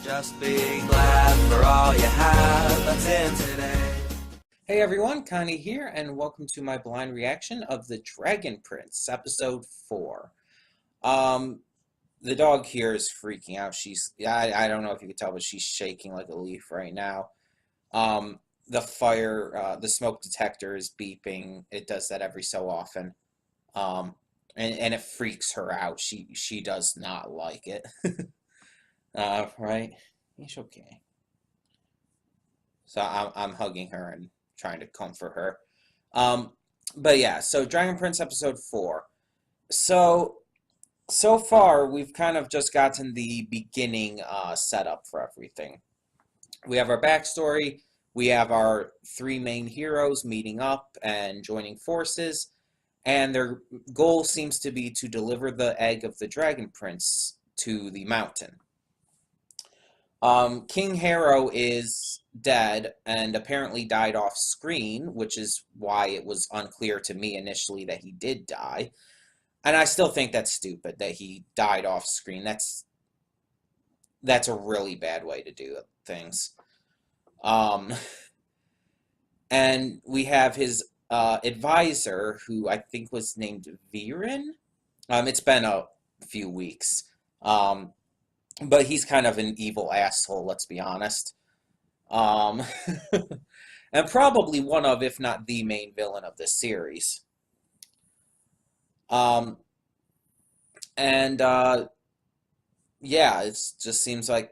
Just be glad for all you have that's in today. Hey everyone, Connie here, and welcome to my blind reaction of The Dragon Prince, episode 4. The dog here is freaking out. I don't know if you can tell, but she's shaking like a leaf right now. The smoke detector is beeping. It does that every so often. And it freaks her out. She does not like it. Right? It's okay. So I'm hugging her and trying to comfort her. But yeah, so Dragon Prince episode 4. So far we've kind of just gotten the beginning setup for everything. We have our backstory. We have our 3 main heroes meeting up and joining forces, and their goal seems to be to deliver the egg of the Dragon Prince to the mountain. King Harrow is dead and apparently died off screen, which is why it was unclear to me initially that he did die. And I still think that's stupid that he died off screen. That's a really bad way to do things. And we have his advisor, who I think was named Viren. It's been a few weeks. But he's kind of an evil asshole, let's be honest. And probably one of, if not the main villain of this series. Yeah, it just seems like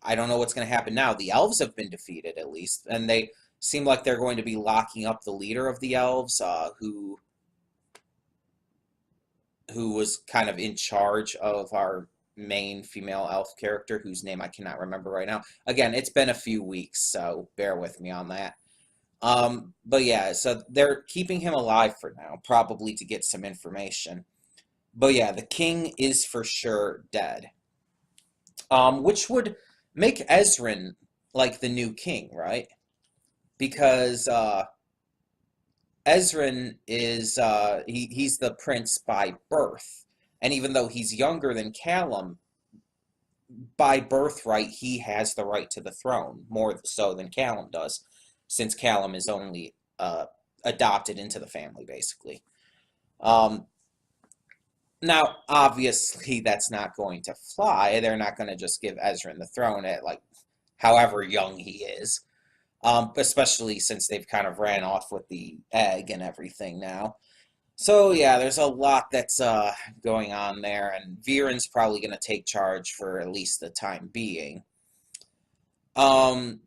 I don't know what's going to happen now. The elves have been defeated, at least, and they seem like they're going to be locking up the leader of the elves, who was kind of in charge of our main female elf character, whose name I cannot remember right now. Again, it's been a few weeks, so bear with me on that. But yeah, so they're keeping him alive for now, probably to get some information. But yeah, the king is for sure dead. Which would make Ezran like the new king, right? Because Ezran is he's the prince by birth. And even though he's younger than Callum, by birthright, he has the right to the throne, more so than Callum does, since Callum is only adopted into the family, basically. Now, obviously, that's not going to fly. They're not going to just give Ezran the throne at, like, however young he is. Especially since they've kind of ran off with the egg and everything now. So yeah, there's a lot that's going on there, and Viren's probably going to take charge for at least the time being. But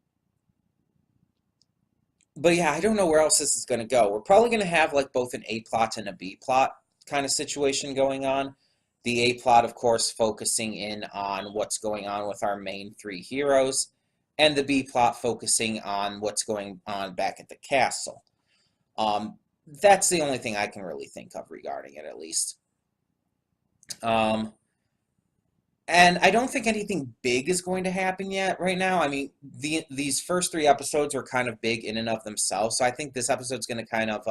yeah, I don't know where else this is going to go. We're probably going to have like both an A plot and a B plot kind of situation going on. The A plot, of course, focusing in on what's going on with our main 3 heroes, and the B plot focusing on what's going on back at the castle. That's the only thing I can really think of regarding it, at least. And I don't think anything big is going to happen yet right now. I mean, these first 3 episodes were kind of big in and of themselves, so I think this episode's going to kind of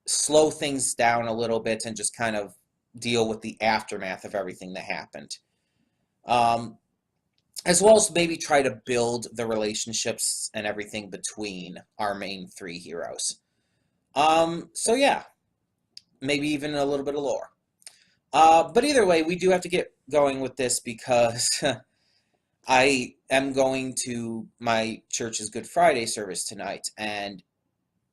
slow things down a little bit and just kind of deal with the aftermath of everything that happened. As well as maybe try to build the relationships and everything between our main 3 heroes. So yeah, maybe even a little bit of lore. But either way, we do have to get going with this because I am going to my church's Good Friday service tonight, and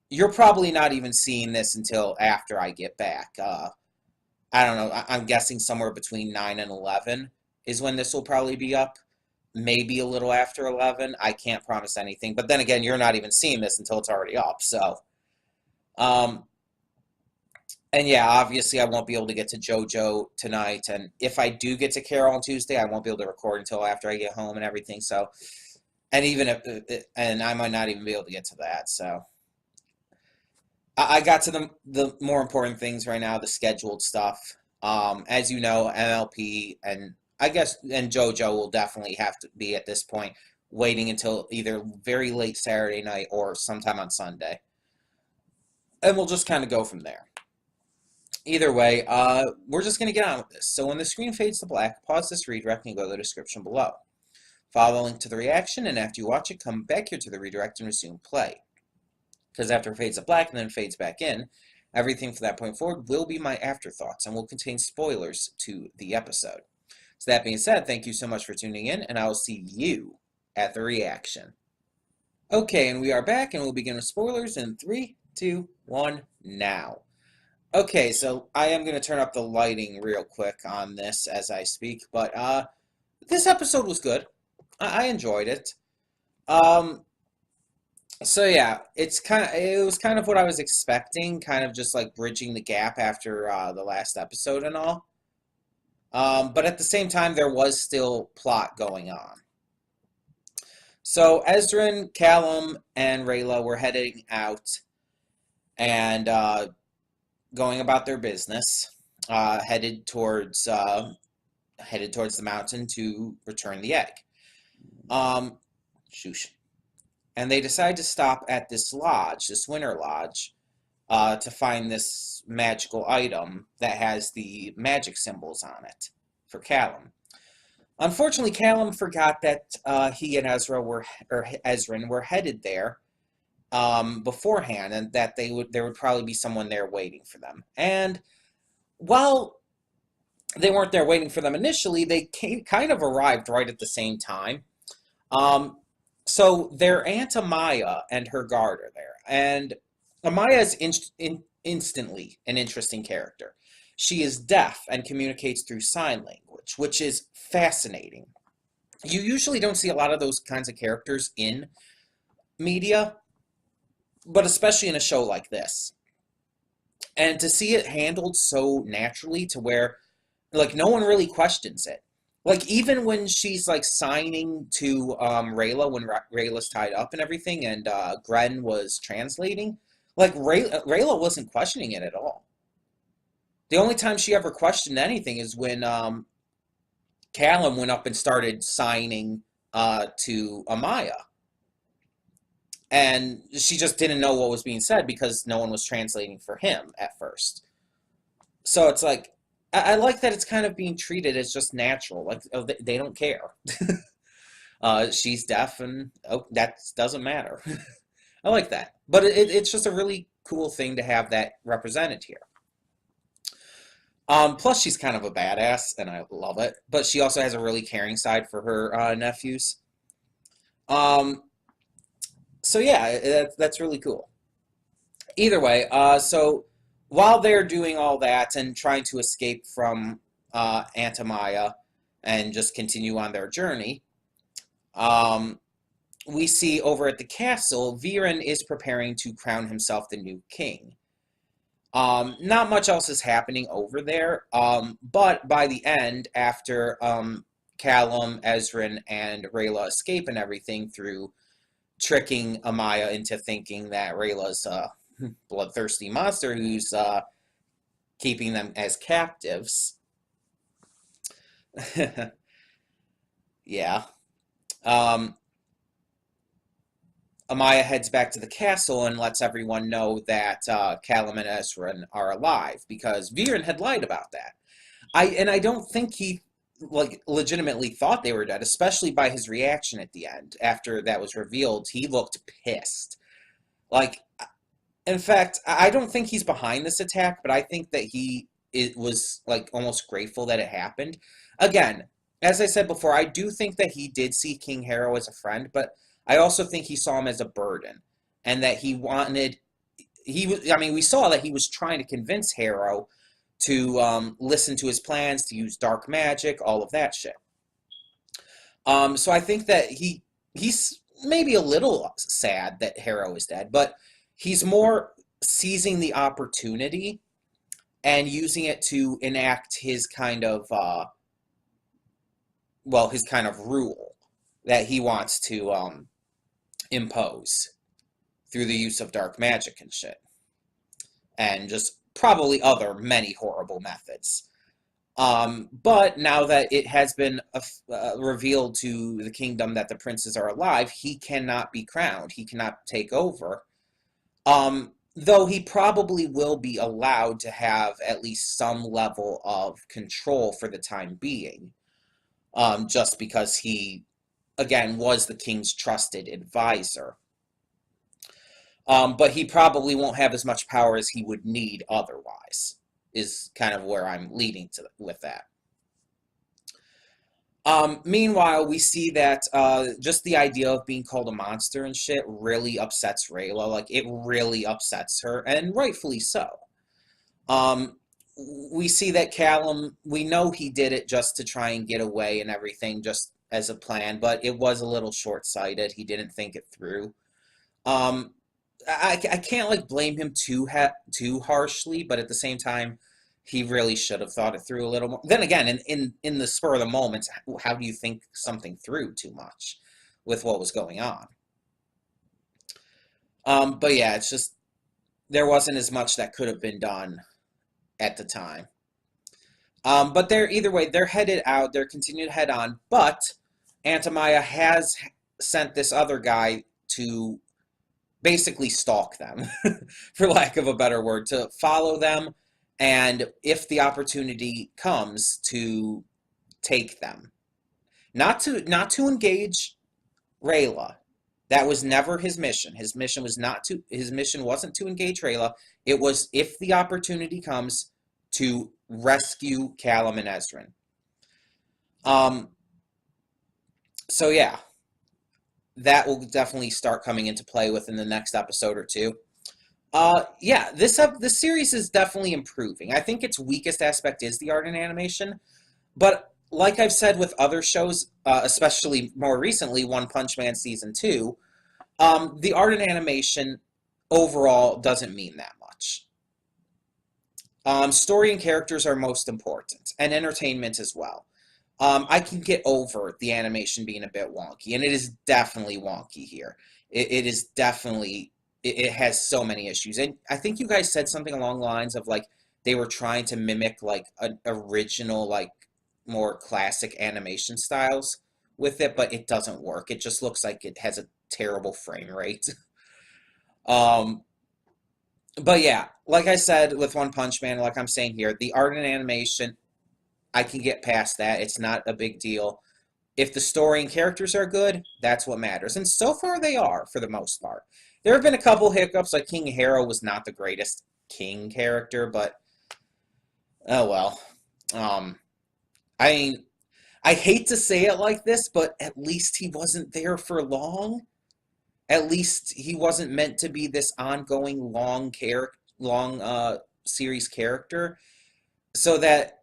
you're probably not even seeing this until after I get back. I don't know, I'm guessing somewhere between 9 and 11 is when this will probably be up. Maybe a little after 11. I can't promise anything. But then again, you're not even seeing this until it's already up, so... And yeah, obviously I won't be able to get to JoJo tonight, and if I do get to Carol on Tuesday, I won't be able to record until after I get home and everything, so, and even if, and I might not even be able to get to that, so. I got to the more important things right now, the scheduled stuff. As you know, MLP and I guess, and JoJo will definitely have to be at this point, waiting until either very late Saturday night or sometime on Sunday. And we'll just kind of go from there. Either way, we're just going to get on with this. So when the screen fades to black, pause this redirect and go to the description below. Follow the link to the reaction, and after you watch it, come back here to the redirect and resume play. Because after it fades to black and then fades back in, everything from that point forward will be my afterthoughts and will contain spoilers to the episode. So that being said, thank you so much for tuning in, and I will see you at the reaction. Okay, and we are back, and we'll begin with spoilers in 3, 2, 1, now. Okay, so I am going to turn up the lighting real quick on this as I speak, but this episode was good. I enjoyed it. So yeah, it was kind of what I was expecting, kind of just like bridging the gap after the last episode and all. But at the same time, there was still plot going on. So Ezran, Callum, and Rayla were heading out and going about their business, headed towards the mountain to return the egg. Shoosh. And they decide to stop at this lodge, this winter lodge, to find this magical item that has the magic symbols on it for Callum. Unfortunately, Callum forgot that he and Ezran were headed there beforehand, and that there would probably be someone there waiting for them. And while they weren't there waiting for them initially, they kind of arrived right at the same time. So their Aunt Amaya and her guard are there, and Amaya is instantly an interesting character. She is deaf and communicates through sign language, which is fascinating. You usually don't see a lot of those kinds of characters in media, but especially in a show like this. And to see it handled so naturally to where, like, no one really questions it. Like, even when she's, like, signing to Rayla, when Rayla's tied up and everything, and Gren was translating, like, Rayla wasn't questioning it at all. The only time she ever questioned anything is when Callum went up and started signing to Amaya. And she just didn't know what was being said because no one was translating for him at first. So it's like, I like that it's kind of being treated as just natural. Like, oh, they don't care. She's deaf, and that doesn't matter. I like that. But it's just a really cool thing to have that represented here. Plus, she's kind of a badass, and I love it. But she also has a really caring side for her nephews. So yeah, that's really cool. Either way, so while they're doing all that and trying to escape from Aunt Amaya and just continue on their journey, we see over at the castle, Viren is preparing to crown himself the new king. Not much else is happening over there, but by the end, after Callum, Ezran, and Rayla escape and everything through tricking Amaya into thinking that Rayla's a bloodthirsty monster who's keeping them as captives. Yeah. Amaya heads back to the castle and lets everyone know that Callum and Ezran are alive because Viren had lied about that. I don't think he legitimately thought they were dead, especially by his reaction at the end after that was revealed. He looked pissed. Like, in fact, I don't think he's behind this attack, but I think that it was like almost grateful that it happened. Again, as I said before, I do think that he did see King Harrow as a friend, but I also think he saw him as a burden, and that we saw that he was trying to convince Harrow to listen to his plans, to use dark magic, all of that shit. So I think that he's maybe a little sad that Harrow is dead, but he's more seizing the opportunity and using it to enact his kind of rule that he wants to impose through the use of dark magic and shit. And just probably other many horrible methods. But now that it has been revealed to the kingdom that the princes are alive, he cannot be crowned. He cannot take over. Though he probably will be allowed to have at least some level of control for the time being. Just because he again, was the king's trusted advisor. But he probably won't have as much power as he would need otherwise, is kind of where I'm leading to with that. Meanwhile, we see that just the idea of being called a monster and shit really upsets Rayla. Like, it really upsets her, and rightfully so. We see that Callum, we know he did it just to try and get away and everything, just as a plan, but it was a little short-sighted. He didn't think it through. I can't, like, blame him too harshly, but at the same time, he really should have thought it through a little more. Then again, in the spur of the moment, how do you think something through too much with what was going on? But yeah, it's just, there wasn't as much that could have been done at the time. But either way, they're headed out, they're continuing to head on, but Aunt Maya has sent this other guy to basically stalk them, for lack of a better word, to follow them, and if the opportunity comes, to take them. Not to engage Rayla. That was never his mission. His mission wasn't to engage Rayla. It was, if the opportunity comes, to rescue Callum and Ezrin. So yeah, that will definitely start coming into play within the next episode or two. Yeah, this series is definitely improving. I think its weakest aspect is the art and animation, but like I've said with other shows, especially more recently, One Punch Man Season 2, the art and animation overall doesn't mean that much. Story and characters are most important, and entertainment as well. I can get over the animation being a bit wonky, and it is definitely wonky here. It is definitely, it has so many issues. And I think you guys said something along the lines of, like, they were trying to mimic, like, an original, like, more classic animation styles with it, but it doesn't work. It just looks like it has a terrible frame rate. But yeah, like I said with One Punch Man, like I'm saying here, the art and animation, I can get past that. It's not a big deal. If the story and characters are good, that's what matters. And so far they are, for the most part. There have been a couple hiccups, like King Harrow was not the greatest king character, but oh well. I mean, I hate to say it like this, but at least he wasn't there for long. At least he wasn't meant to be this ongoing long series character, so that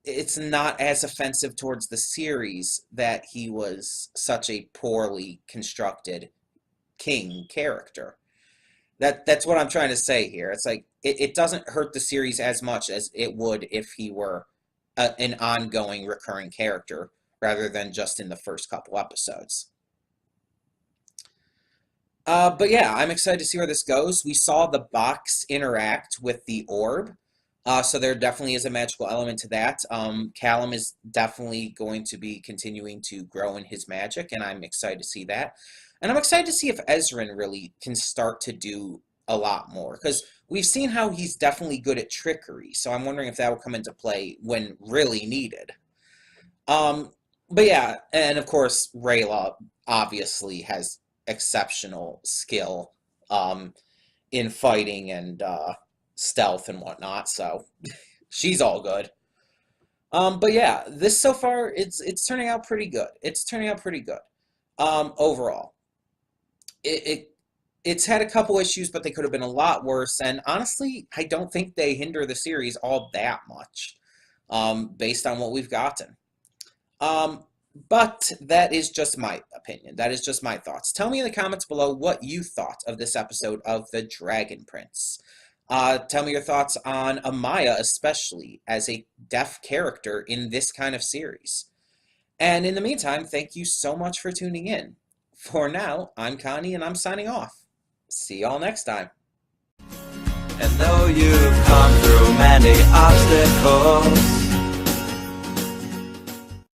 it's not as offensive towards the series that he was such a poorly constructed king character. That's what I'm trying to say here. It's like, it doesn't hurt the series as much as it would if he were an ongoing recurring character rather than just in the first couple episodes. But yeah, I'm excited to see where this goes. We saw the box interact with the orb. So there definitely is a magical element to that. Callum is definitely going to be continuing to grow in his magic, and I'm excited to see that. And I'm excited to see if Ezrin really can start to do a lot more, because we've seen how he's definitely good at trickery, so I'm wondering if that will come into play when really needed. But yeah, and of course, Rayla obviously has exceptional skill in fighting and stealth and whatnot, so she's all good. But yeah, this so far, it's turning out pretty good. It's turning out pretty good overall. It's had a couple issues, but they could have been a lot worse, and honestly, I don't think they hinder the series all that much based on what we've gotten. But that is just my opinion. That is just my thoughts. Tell me in the comments below what you thought of this episode of The Dragon Prince. Tell me your thoughts on Amaya, especially as a deaf character in this kind of series. And in the meantime, thank you so much for tuning in. For now, I'm Connie, and I'm signing off. See y'all next time. And though you've come through many obstacles,